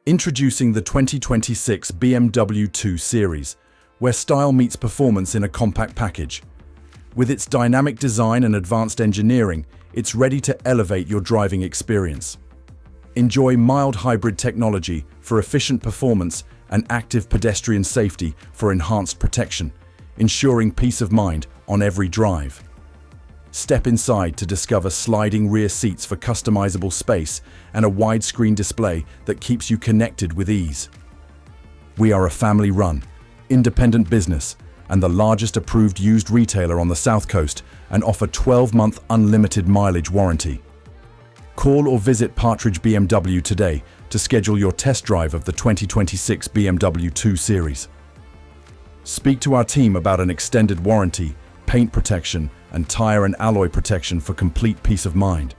Introducing the 2026 BMW 2 Series, where style meets performance in a compact package. With its dynamic design and advanced engineering, it's ready to elevate your driving experience. Enjoy mild hybrid technology for efficient performance and active pedestrian safety for enhanced protection, ensuring peace of mind on every drive. Step inside to discover sliding rear seats for customizable space and a widescreen display that keeps you connected with ease. We are a family-run, independent business and the largest approved used retailer on the South Coast and offer 12-month unlimited mileage warranty. Call or visit Partridge BMW today to schedule your test drive of the 2026 BMW 2 Series. Speak to our team about an extended warranty, paint protection, and tyre and alloy protection for complete peace of mind.